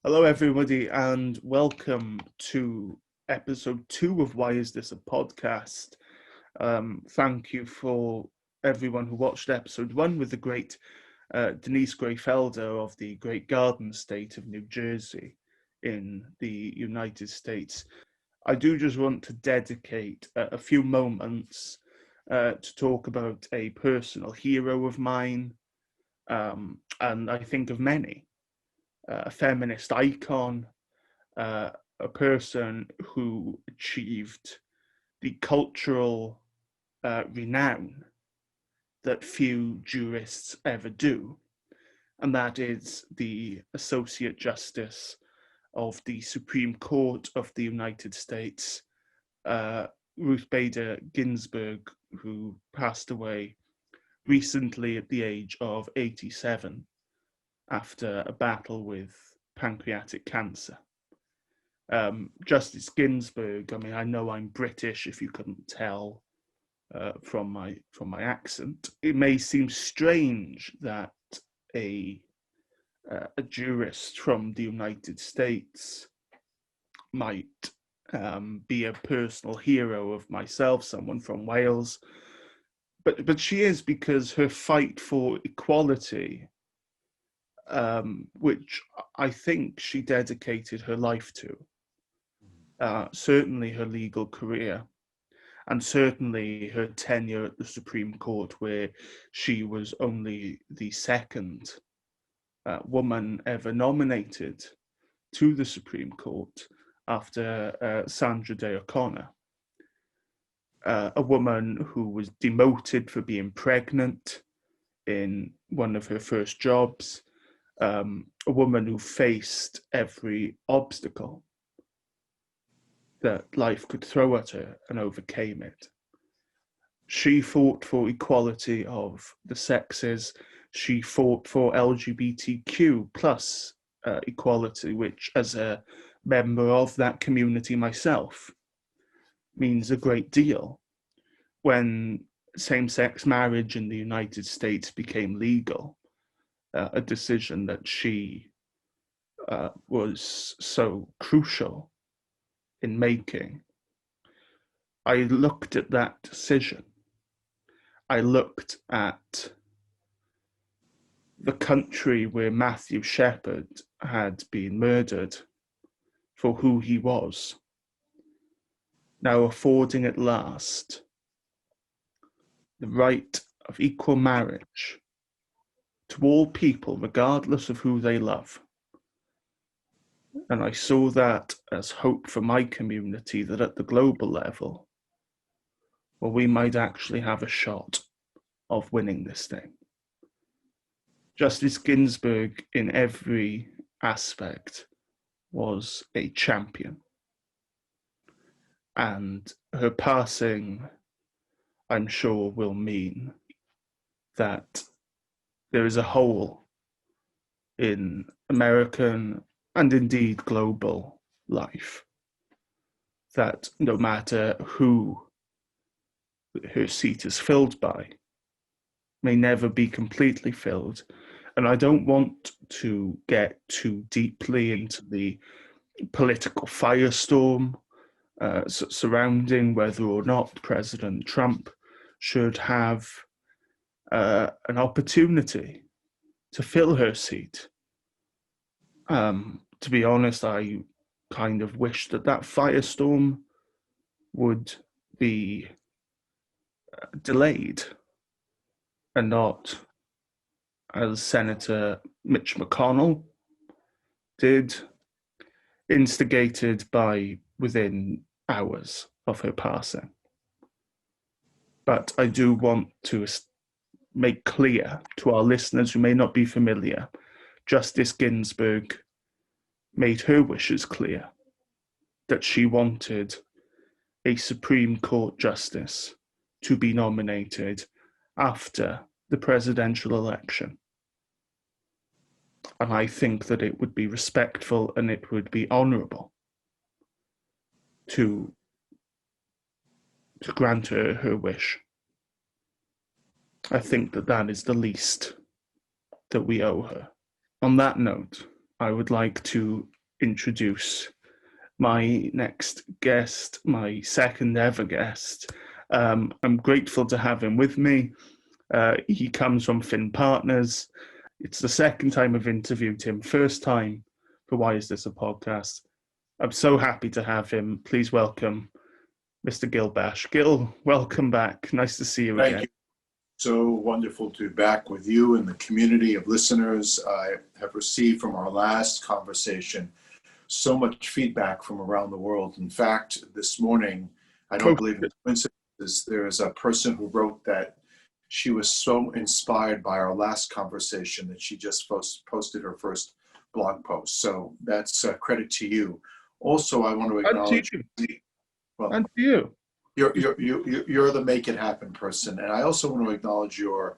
Hello, everybody, and welcome to episode 2 of Why Is This a Podcast? Thank you for everyone who watched episode 1 with the great Denise Greyfelder of the Great Garden State of New Jersey in the United States. I do just want to dedicate a few moments to talk about a personal hero of mine, and I think of many. A feminist icon, a person who achieved the cultural renown that few jurists ever do, and that is the Associate Justice of the Supreme Court of the United States, Ruth Bader Ginsburg, who passed away recently at the age of 87 after a battle with pancreatic cancer. Justice Ginsburg, I mean, I know I'm British, if you couldn't tell from my accent. It may seem strange that a jurist from the United States might be a personal hero of myself, someone from Wales, but she is, because her fight for equality, which I think she dedicated her life to, certainly her legal career, and certainly her tenure at the Supreme Court, where she was only the second woman ever nominated to the Supreme Court after Sandra Day O'Connor, a woman who was demoted for being pregnant in one of her first jobs, a woman who faced every obstacle that life could throw at her and overcame it. She fought for equality of the sexes. She fought for LGBTQ plus equality, which, as a member of that community myself, means a great deal. When same-sex marriage in the United States became legal, a decision that she was so crucial in making, I looked at that decision. I looked at the country where Matthew Shepard had been murdered for who he was, now affording at last the right of equal marriage to all people, regardless of who they love. And I saw that as hope for my community, that at the global level, well, we might actually have a shot of winning this thing. Justice Ginsburg, in every aspect, was a champion. And her passing, I'm sure, will mean that there is a hole in American and indeed global life, that no matter who her seat is filled by, may never be completely filled. And I don't want to get too deeply into the political firestorm surrounding whether or not President Trump should have an opportunity to fill her seat. To be honest, I kind of wish that firestorm would be delayed and not, as Senator Mitch McConnell did, instigated by within hours of her passing. But I do want to make clear to our listeners who may not be familiar, Justice Ginsburg made her wishes clear, that she wanted a Supreme Court justice to be nominated after the presidential election. And I think that it would be respectful and it would be honourable to grant her wish. I think that is the least that we owe her. On that note, I would like to introduce my next guest, my second ever guest. I'm grateful to have him with me. He comes from Finn Partners. It's the second time I've interviewed him, first time for Why Is This a Podcast? I'm so happy to have him. Please welcome Mr. Gil Bashe. Gil, welcome back. Nice to see you again. Thank you. So wonderful to be back with you and the community of listeners. I have received from our last conversation so much feedback from around the world. In fact, this morning, I don't believe in coincidences, there is a person who wrote that she was so inspired by our last conversation that she just posted her first blog post. So that's credit to you. Also, I want to acknowledge and to you. You're the make it happen person, and I also want to acknowledge your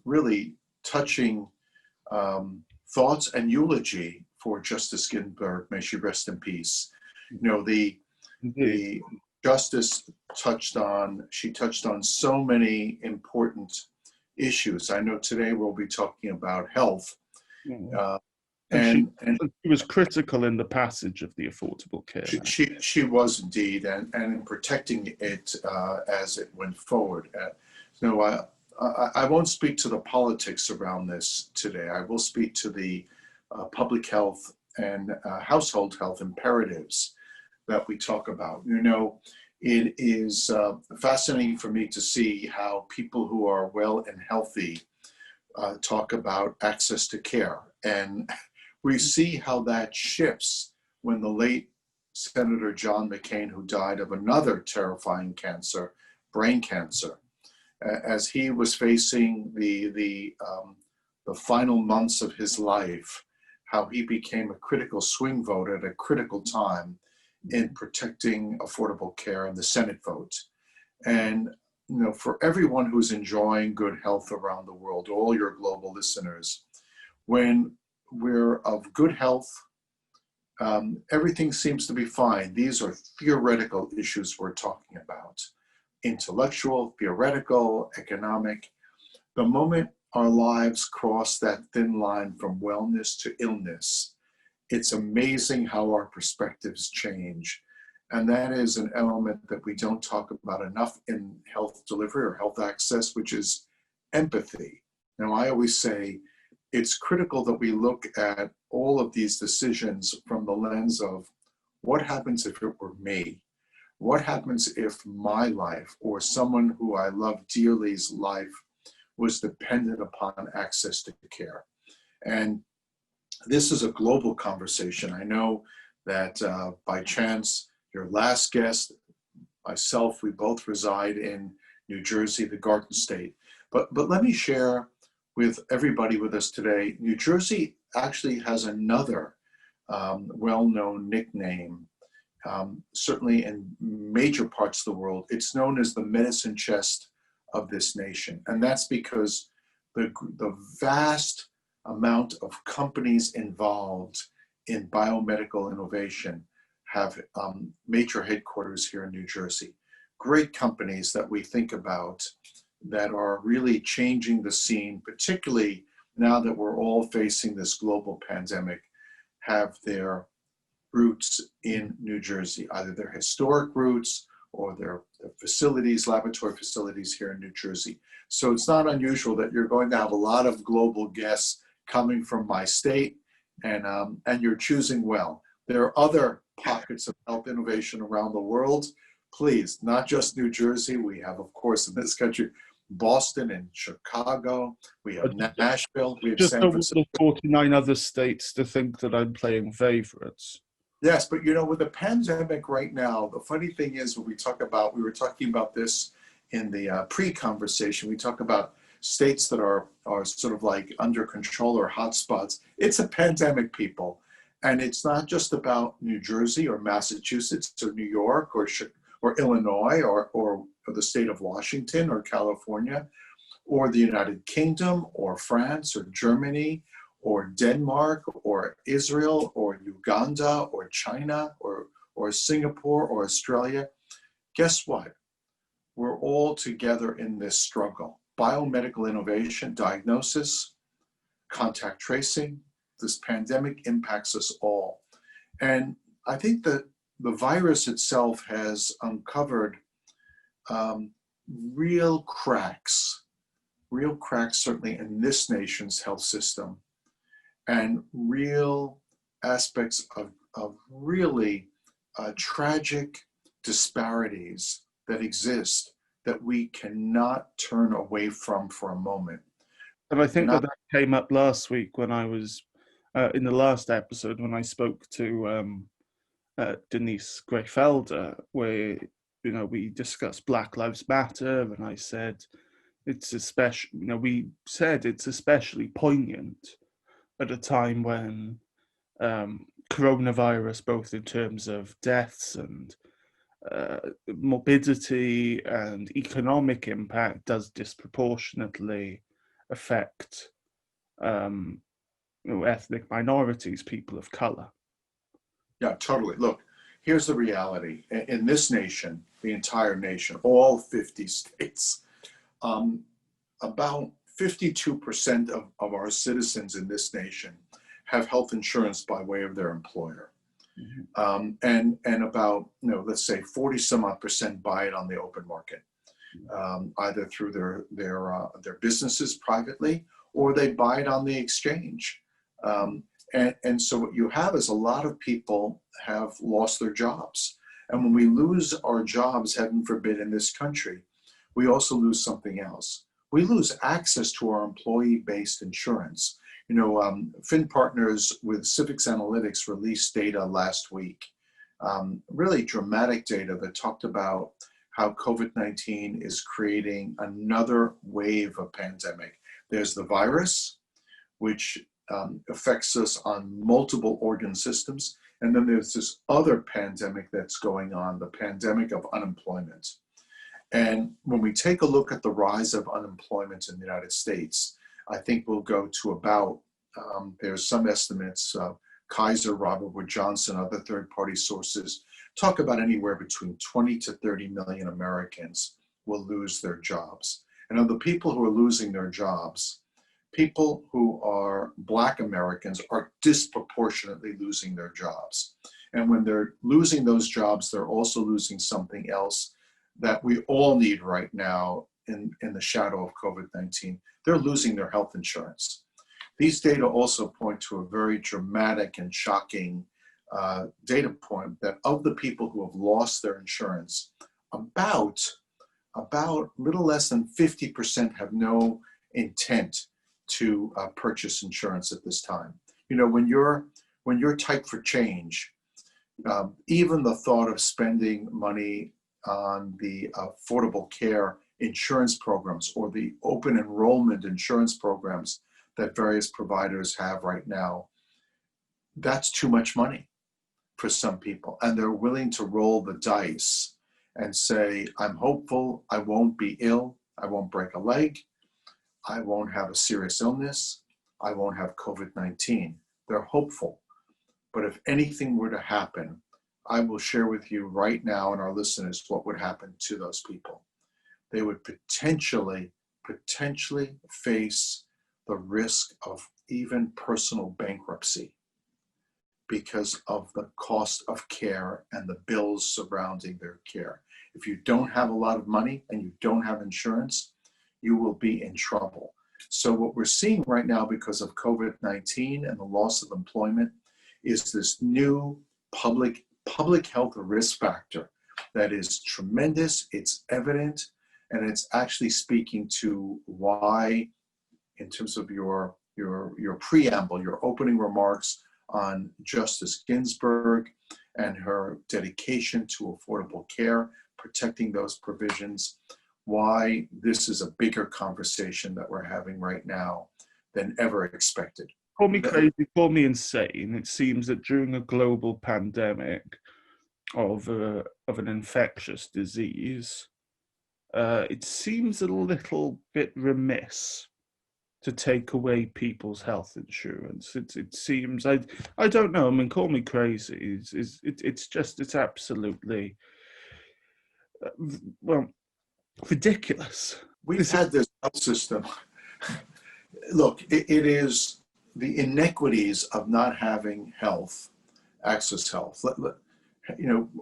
really touching thoughts and eulogy for Justice Ginsburg. May she rest in peace. You know, the justice touched on so many important issues. I know today we'll be talking about health. And she was critical in the passage of the Affordable Care Act. She was indeed, and in protecting it as it went forward. I won't speak to the politics around this today. I will speak to the public health and household health imperatives that we talk about. You know, it is fascinating for me to see how people who are well and healthy talk about access to care. And we see how that shifts when the late Senator John McCain, who died of another terrifying cancer, brain cancer, as he was facing the final months of his life, how he became a critical swing vote at a critical time in protecting affordable care in the Senate vote. And you know, for everyone who's enjoying good health around the world, all your global listeners, when we're of good health, everything seems to be fine. These are theoretical issues we're talking about. Intellectual, theoretical, economic. The moment our lives cross that thin line from wellness to illness, it's amazing how our perspectives change. And that is an element that we don't talk about enough in health delivery or health access, which is empathy. Now, I always say, it's critical that we look at all of these decisions from the lens of what happens if it were me? What happens if my life or someone who I love dearly's life was dependent upon access to care? And this is a global conversation. I know that by chance, your last guest, myself, we both reside in New Jersey, the Garden State. But let me share with everybody with us today, New Jersey actually has another well-known nickname, certainly in major parts of the world. It's known as the medicine chest of this nation. And that's because the vast amount of companies involved in biomedical innovation have major headquarters here in New Jersey. Great companies that we think about that are really changing the scene, particularly now that we're all facing this global pandemic, have their roots in New Jersey, either their historic roots or their facilities, laboratory facilities here in New Jersey. So it's not unusual that you're going to have a lot of global guests coming from my state, and you're choosing well. There are other pockets of health innovation around the world. Please, not just New Jersey. We have, of course, in this country, Boston and Chicago. We have Nashville. We have just San Francisco. 49 other states to think that I'm playing favorites. Yes, but you know, with the pandemic right now, the funny thing is when we were talking about this in the pre-conversation, we talk about states that are sort of like under control or hotspots. It's a pandemic, people. And it's not just about New Jersey or Massachusetts or New York or Illinois or the state of Washington or California or the United Kingdom or France or Germany or Denmark or Israel or Uganda or China or Singapore or Australia. Guess what? We're all together in this struggle. Biomedical innovation, diagnosis, contact tracing, this pandemic impacts us all. And I think that the virus itself has uncovered real cracks certainly in this nation's health system, and real aspects of really tragic disparities that exist that we cannot turn away from for a moment. And I think that came up last week when I was in the last episode when I spoke to Denise Greyfelder, where we discussed Black Lives Matter, and I said it's we said it's especially poignant at a time when coronavirus, both in terms of deaths and morbidity and economic impact, does disproportionately affect ethnic minorities, people of color. Yeah, totally. Look, here's the reality. In this nation, the entire nation, all 50 states, about 52% of our citizens in this nation have health insurance by way of their employer. Mm-hmm. And about, let's say 40 some odd percent buy it on the open market, either through their businesses privately, or they buy it on the exchange. And so what you have is a lot of people have lost their jobs. And when we lose our jobs, heaven forbid, in this country, we also lose something else. We lose access to our employee-based insurance. Fin Partners with Civics Analytics released data last week, really dramatic data that talked about how COVID-19 is creating another wave of pandemic. There's the virus, which affects us on multiple organ systems. And then there's this other pandemic that's going on, the pandemic of unemployment. And when we take a look at the rise of unemployment in the United States, I think we'll go to about, there's some estimates, Kaiser, Robert Wood Johnson, other third-party sources, talk about anywhere between 20 to 30 million Americans will lose their jobs. And of the people who are losing their jobs, people who are Black Americans are disproportionately losing their jobs. And when they're losing those jobs, they're also losing something else that we all need right now in the shadow of COVID-19. They're losing their health insurance. These data also point to a very dramatic and shocking data point that of the people who have lost their insurance, about little less than 50% have no intent to purchase insurance at this time. When you're tight for change, even the thought of spending money on the affordable care insurance programs or the open enrollment insurance programs that various providers have right now, that's too much money for some people. And they're willing to roll the dice and say, I'm hopeful I won't be ill, I won't break a leg, I won't have a serious illness, I won't have COVID-19. They're hopeful. But if anything were to happen, I will share with you right now and our listeners what would happen to those people. They would potentially face the risk of even personal bankruptcy because of the cost of care and the bills surrounding their care. If you don't have a lot of money and you don't have insurance, you will be in trouble. So what we're seeing right now because of COVID-19 and the loss of employment is this new public health risk factor that is tremendous, it's evident, and it's actually speaking to why, in terms of your preamble, your opening remarks on Justice Ginsburg and her dedication to affordable care, protecting those provisions, why this is a bigger conversation that we're having right now than ever expected. Call me crazy, call me insane. It seems that during a global pandemic of an infectious disease, it seems a little bit remiss to take away people's health insurance. It seems, I don't know, I mean, call me crazy. It's absolutely, ridiculous. We've had this health system. Look, it is the inequities of not having health, access health.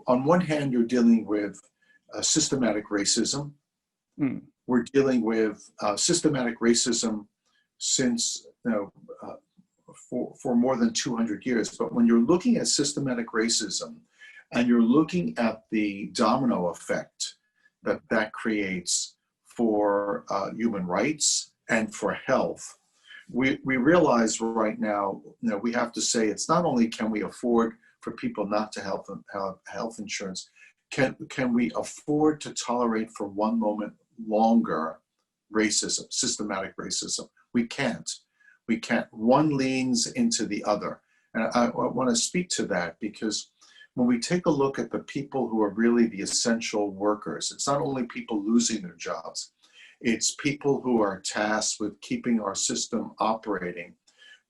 On one hand, you're dealing with systematic racism. We're dealing with systematic racism since for more than 200 years. But when you're looking at systematic racism and you're looking at the domino effect that creates for human rights and for health, we realize right now, we have to say it's not only can we afford for people not to have health insurance, can we afford to tolerate for one moment longer racism, systematic racism? We can't. We can't. One leans into the other. And I want to speak to that because when we take a look at the people who are really the essential workers, it's not only people losing their jobs, it's people who are tasked with keeping our system operating.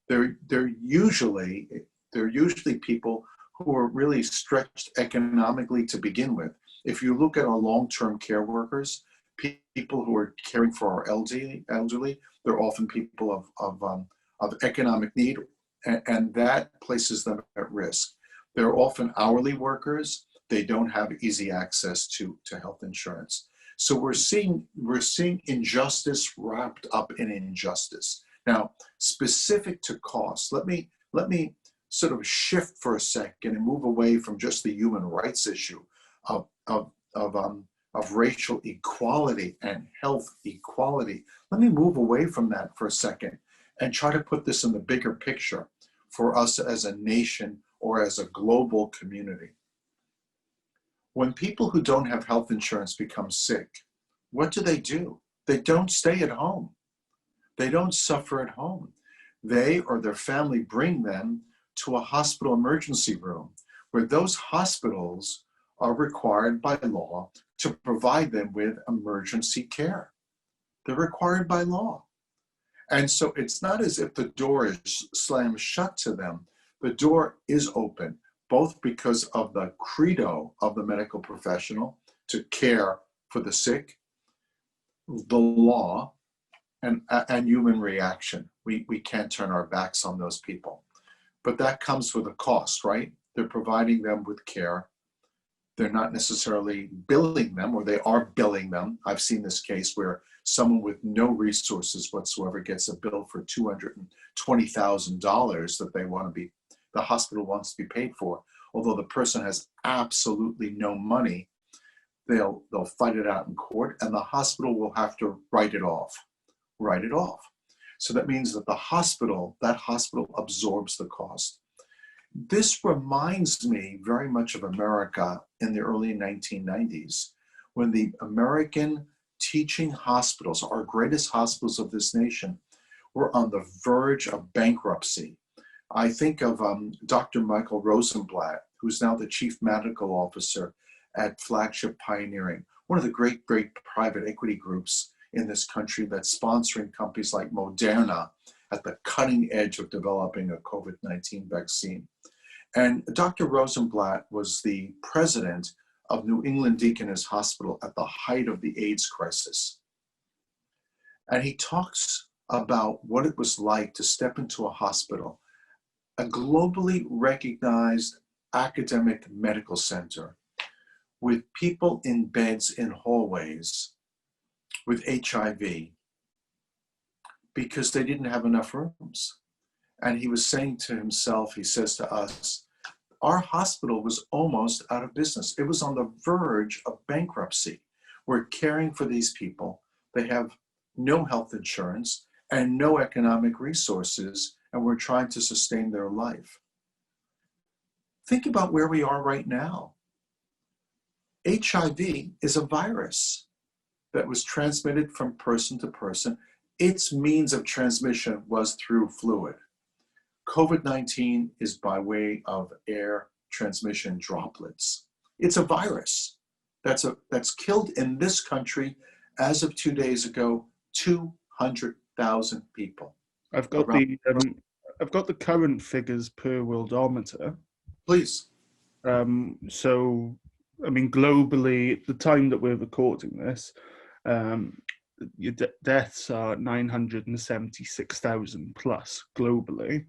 They're usually people who are really stretched economically to begin with. If you look at our long-term care workers, people who are caring for our elderly, they're often people of economic need, and that places them at risk. They're often hourly workers. They don't have easy access to health insurance. So we're seeing injustice wrapped up in injustice. Now, specific to cost, let me sort of shift for a second and move away from just the human rights issue of racial equality and health equality. Let me move away from that for a second and try to put this in the bigger picture for us as a nation or as a global community. When people who don't have health insurance become sick, what do? They don't stay at home. They don't suffer at home. They or their family bring them to a hospital emergency room, where those hospitals are required by law to provide them with emergency care. They're required by law. And so it's not as if the door is slammed shut to them. The door is open, both because of the credo of the medical professional to care for the sick, the law, and human reaction. We can't turn our backs on those people. But that comes with a cost, right? They're providing them with care. They're not necessarily billing them, or they are billing them. I've seen this case where someone with no resources whatsoever gets a bill for $220,000 that the hospital wants to be paid for. Although the person has absolutely no money, they'll fight it out in court, and the hospital will have to write it off. So that means that that hospital absorbs the cost. This reminds me very much of America in the early 1990s, when the American teaching hospitals, our greatest hospitals of this nation, were on the verge of bankruptcy. I think of Dr. Michael Rosenblatt, who's now the chief medical officer at Flagship Pioneering, one of the great private equity groups in this country that's sponsoring companies like Moderna at the cutting edge of developing a COVID-19 vaccine. And Dr. Rosenblatt was the president of New England Deaconess Hospital at the height of the AIDS crisis. And he talks about what it was like to step into a hospital, a globally recognized academic medical center, with people in beds in hallways with HIV because they didn't have enough rooms. And he was saying to himself, he says to us, our hospital was almost out of business. It was on the verge of bankruptcy. We're caring for these people. They have no health insurance and no economic resources, and we're trying to sustain their life. Think about where we are right now. HIV is a virus that was transmitted from person to person. Its means of transmission was through fluid. COVID-19 is by way of air transmission droplets. It's a virus that's killed in this country, as of 2 days ago, 200,000 people. I've got the current figures per Worldometer. Please. So, I mean, globally, at the time that we're recording this, your deaths are 976,000 plus globally.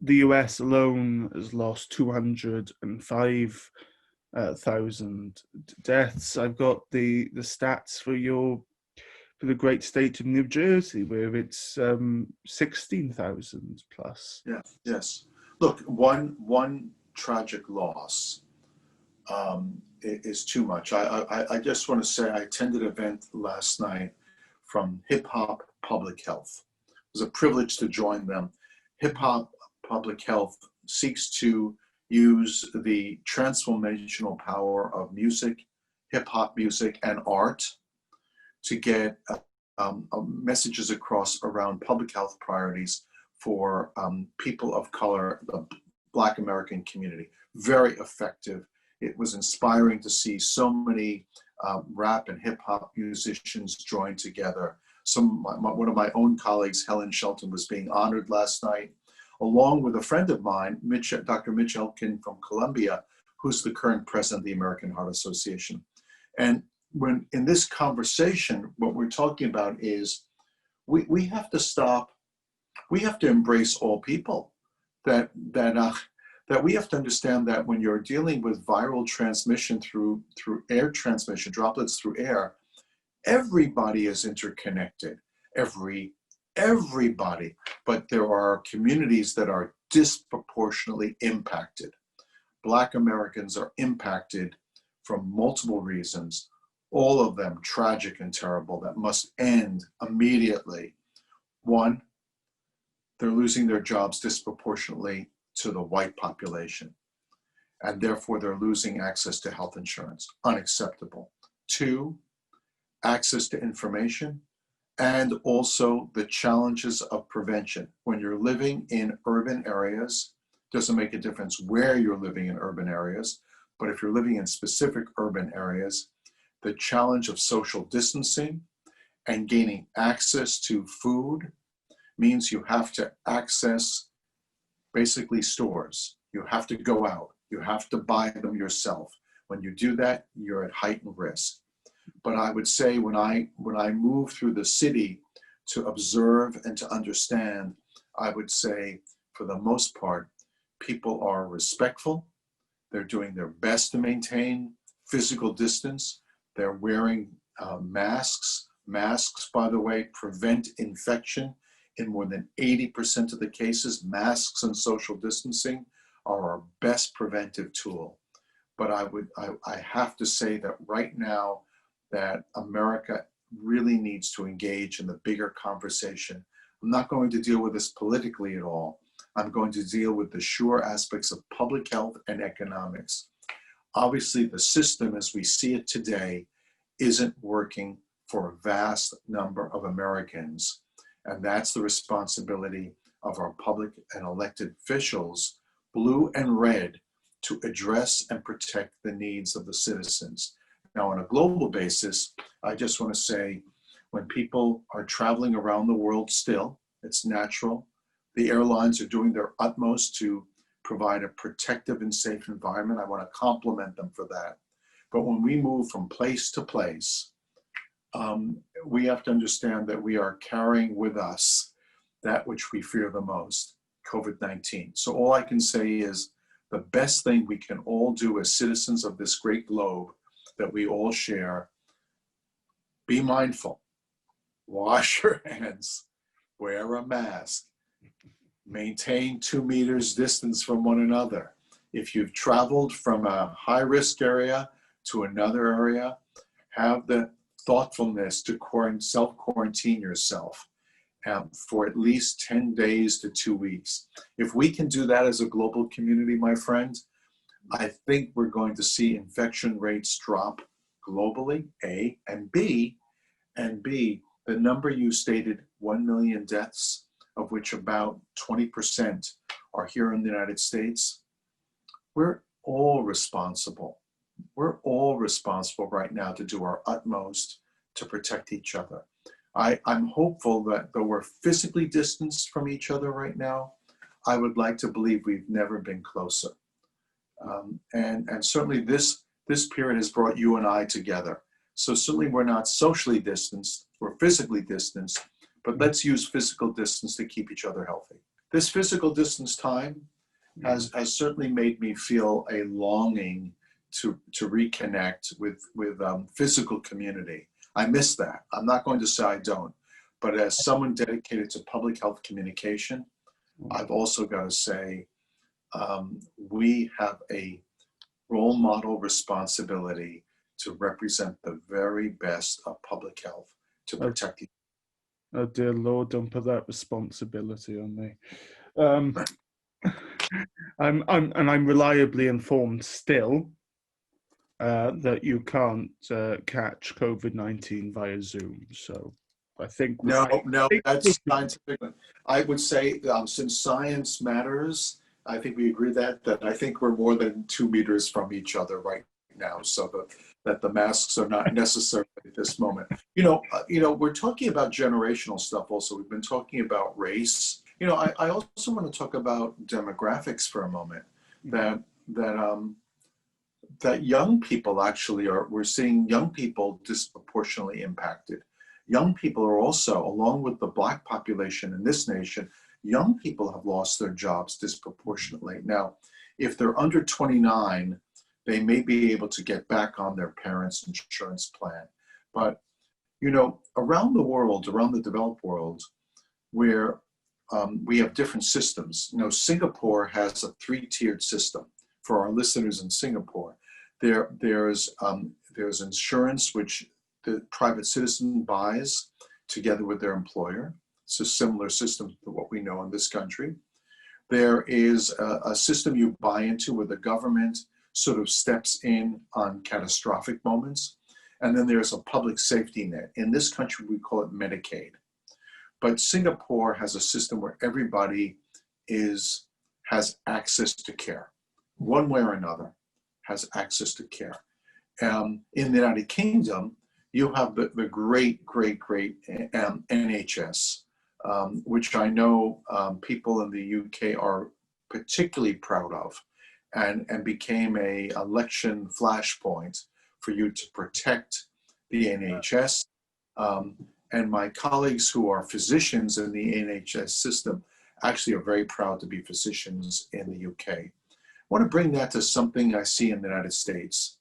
The US alone has lost 205,000 deaths. I've got the stats for the great state of New Jersey, where it's 16,000 plus. Yeah. Yes. Look, one tragic loss is too much. I just want to say I attended an event last night from Hip Hop Public Health. It was a privilege to join them. Hip Hop Public Health seeks to use the transformational power of music, hip hop music, and art to get messages across around public health priorities for people of color, the Black American community. Very effective. It was inspiring to see so many rap and hip hop musicians join together. One of my own colleagues, Helen Shelton, was being honored last night, along with a friend of mine, Dr. Mitch Elkin from Columbia, who's the current president of the American Heart Association. And when in this conversation, what we're talking about is we have to stop, we have to embrace all people, that we have to understand that when you're dealing with viral transmission through air transmission, droplets through air, everybody is interconnected, everybody, but there are communities that are disproportionately impacted. Black Americans are impacted from multiple reasons, all of them tragic and terrible, that must end immediately. One, they're losing their jobs disproportionately to the white population, and therefore they're losing access to health insurance. Unacceptable. Two, access to information, and also the challenges of prevention. When you're living in urban areas, doesn't make a difference where you're living in urban areas, but if you're living in specific urban areas, the challenge of social distancing and gaining access to food means you have to access basically stores. You have to go out. You have to buy them yourself. When you do that, you're at heightened risk. But I would say when I move through the city to observe and to understand, I would say for the most part, people are respectful. They're doing their best to maintain physical distance. They're wearing masks. Masks, by the way, prevent infection. In more than 80% of the cases, masks and social distancing are our best preventive tool. But I have to say that right now, that America really needs to engage in the bigger conversation. I'm not going to deal with this politically at all. I'm going to deal with the sure aspects of public health and economics. Obviously, the system as we see it today isn't working for a vast number of Americans. And that's the responsibility of our public and elected officials, blue and red, to address and protect the needs of the citizens. Now, on a global basis, I just want to say, when people are traveling around the world still, it's natural. The airlines are doing their utmost to provide a protective and safe environment. I want to compliment them for that. But when we move from place to place, we have to understand that we are carrying with us that which we fear the most, COVID-19. So all I can say is the best thing we can all do as citizens of this great globe that we all share, be mindful, wash your hands, wear a mask, maintain 2 meters distance from one another. If you've traveled from a high-risk area to another area, have the thoughtfulness to self-quarantine yourself for at least 10 days to 2 weeks. If we can do that as a global community, my friend, I think we're going to see infection rates drop globally, A, and B, the number you stated, 1 million deaths, of which about 20% are here in the United States. We're all responsible. We're all responsible right now to do our utmost to protect each other. I'm hopeful that though we're physically distanced from each other right now, I would like to believe we've never been closer. And certainly this period has brought you and I together. So certainly we're not socially distanced, we're physically distanced, but let's use physical distance to keep each other healthy. This physical distance time has certainly made me feel a longing to reconnect with physical community. I miss that. I'm not going to say I don't, but as someone dedicated to public health communication, I've also got to say we have a role model responsibility to represent the very best of public health to protect you. Oh dear Lord, don't put that responsibility on me. I'm reliably informed still that you can't catch COVID-19 via Zoom. So I think no, that's scientific. I would say since science matters, I think we agree that I think we're more than 2 meters from each other right now, so that the masks are not necessary at this moment. We're talking about generational stuff. Also, we've been talking about race. I also want to talk about demographics for a moment. That young people actually we're seeing young people disproportionately impacted. Young people are also, along with the Black population in this nation, young people have lost their jobs disproportionately. Now, if they're under 29, they may be able to get back on their parents' insurance plan. But, around the world, around the developed world, where we have different systems. Singapore has a 3-tiered system. For our listeners in Singapore, there's insurance which the private citizen buys together with their employer. It's a similar system to what we know in this country. There is a system you buy into where the government sort of steps in on catastrophic moments. And then there's a public safety net. In this country, we call it Medicaid. But Singapore has a system where everybody has access to care. One way or another, has access to care. In the United Kingdom, you have the great NHS, which I know people in the UK are particularly proud of, and became a election flashpoint for you to protect the NHS. And my colleagues who are physicians in the NHS system actually are very proud to be physicians in the UK. I want to bring that to something I see in the United States.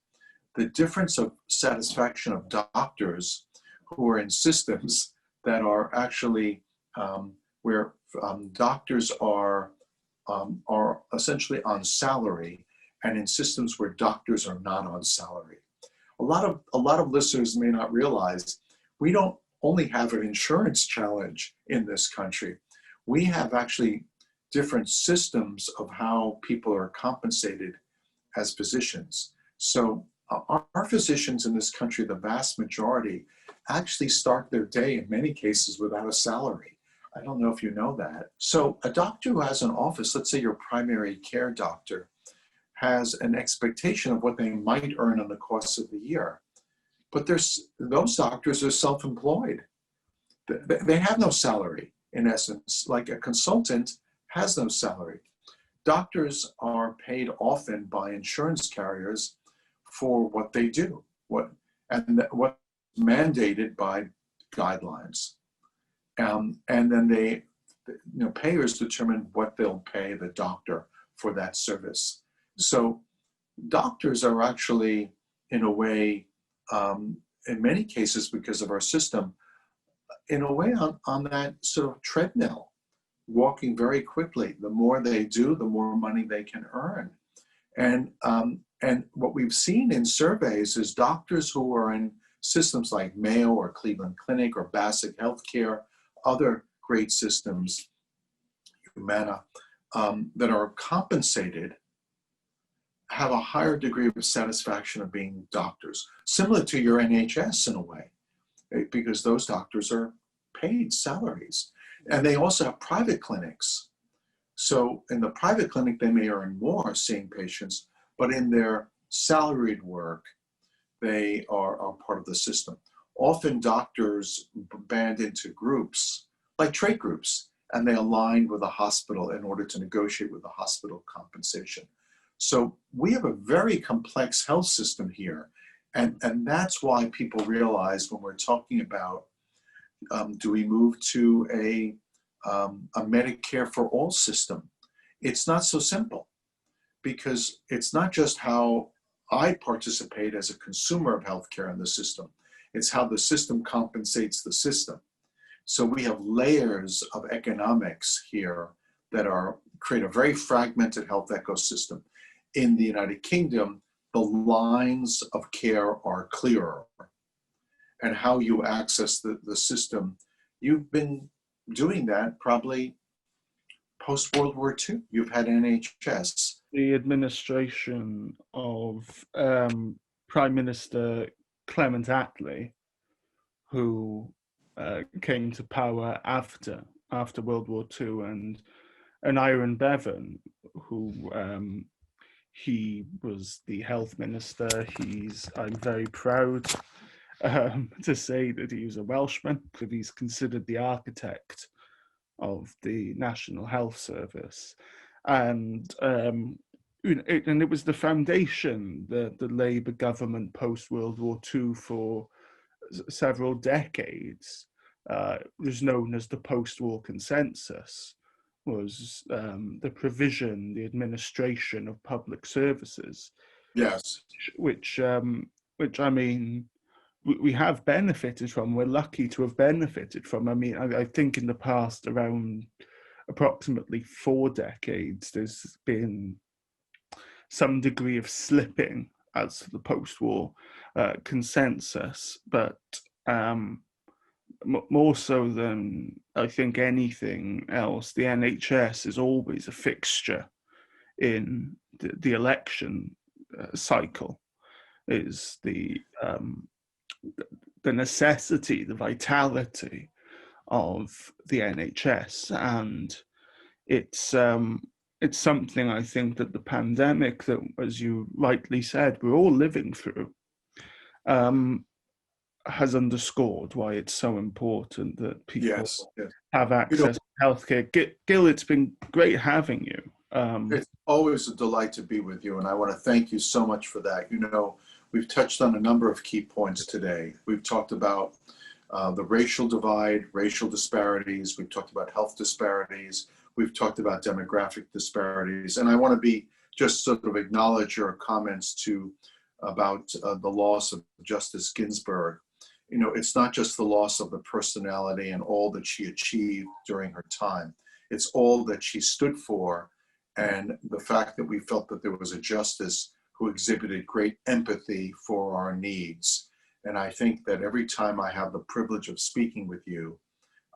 The difference of satisfaction of doctors who are in systems that are actually where doctors are essentially on salary, and in systems where doctors are not on salary. A lot of listeners may not realize we don't only have an insurance challenge in this country. We have actually different systems of how people are compensated as physicians. So our physicians in this country, the vast majority, actually start their day in many cases without a salary. I don't know if you know that. So a doctor who has an office, let's say your primary care doctor, has an expectation of what they might earn in the course of the year. But those doctors are self-employed. They have no salary, in essence. Like a consultant has no salary. Doctors are paid often by insurance carriers for what they do, what's mandated by guidelines. And then payers determine what they'll pay the doctor for that service. So doctors are actually, in a way, in many cases, because of our system, in a way on that sort of treadmill, walking very quickly. The more they do, the more money they can earn. And what we've seen in surveys is doctors who are in systems like Mayo or Cleveland Clinic or Bassett Healthcare, other great systems, Humana, that are compensated, have a higher degree of satisfaction of being doctors, similar to your NHS in a way, because those doctors are paid salaries. And they also have private clinics. So in the private clinic, they may earn more seeing patients, but in their salaried work, they are part of the system. Often doctors band into groups, like trade groups, and they align with a hospital in order to negotiate with the hospital compensation. So we have a very complex health system here. And that's why people realize when we're talking about do we move to a Medicare for all system, it's not so simple, because it's not just how I participate as a consumer of healthcare in the system, it's how the system compensates the system. So we have layers of economics here that create a very fragmented health ecosystem. In the United Kingdom, the lines of care are clearer, and how you access the system. You've been doing that probably post World War II. You've had NHS. The administration of Prime Minister Clement Attlee, who came to power after World War II, and Aaron Bevan, who he was the health minister. I'm very proud to say that he was a Welshman, because he's considered the architect of the National Health Service. And it was the foundation, the Labour government post-World War II for several decades, was known as the post-war consensus, was the provision, the administration of public services. Yes. Which I mean, we have benefited from. We're lucky to have benefited from. I mean, I think in the past, around approximately 4 decades, there's been some degree of slipping as to the post-war consensus, but more so than I think anything else, the NHS is always a fixture in the election cycle. Is the necessity, the vitality of the NHS, and it's something I think that the pandemic, that, as you rightly said, we're all living through, has underscored why it's so important that people have access to healthcare. Gil, it's been great having you. It's always a delight to be with you, and I want to thank you so much for that. We've touched on a number of key points today. We've talked about the racial divide, racial disparities. We've talked about health disparities. We've talked about demographic disparities. And I want to just sort of acknowledge your comments about the loss of Justice Ginsburg. It's not just the loss of the personality and all that she achieved during her time. It's all that she stood for, and the fact that we felt that there was a justice who exhibited great empathy for our needs. And I think that every time I have the privilege of speaking with you,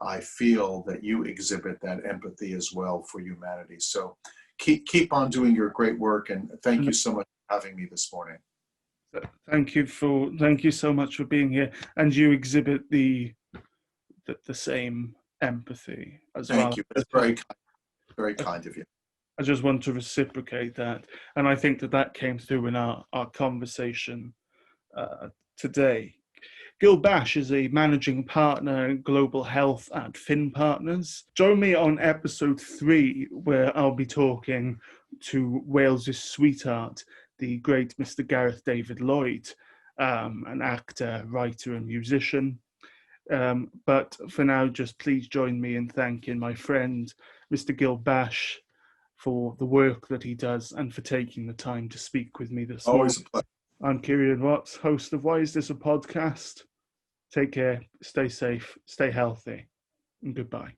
I feel that you exhibit that empathy as well for humanity. So keep on doing your great work, and thank you so much for having me this morning. Thank you so much for being here, and you exhibit the same empathy as well. Thank you. That's very kind of you. I just want to reciprocate that, and I think that came through in our conversation today. Gil Bashe is a managing partner in global health at Finn Partners. Join me on episode 3, where I'll be talking to Wales's sweetheart, the great Mr. Gareth David Lloyd, an actor, writer, and musician. But for now, just please join me in thanking my friend, Mr. Gil Bashe, for the work that he does and for taking the time to speak with me this morning. Always a pleasure. I'm Kerean Watts, host of Why Is This a Podcast? Take care, stay safe, stay healthy, and goodbye.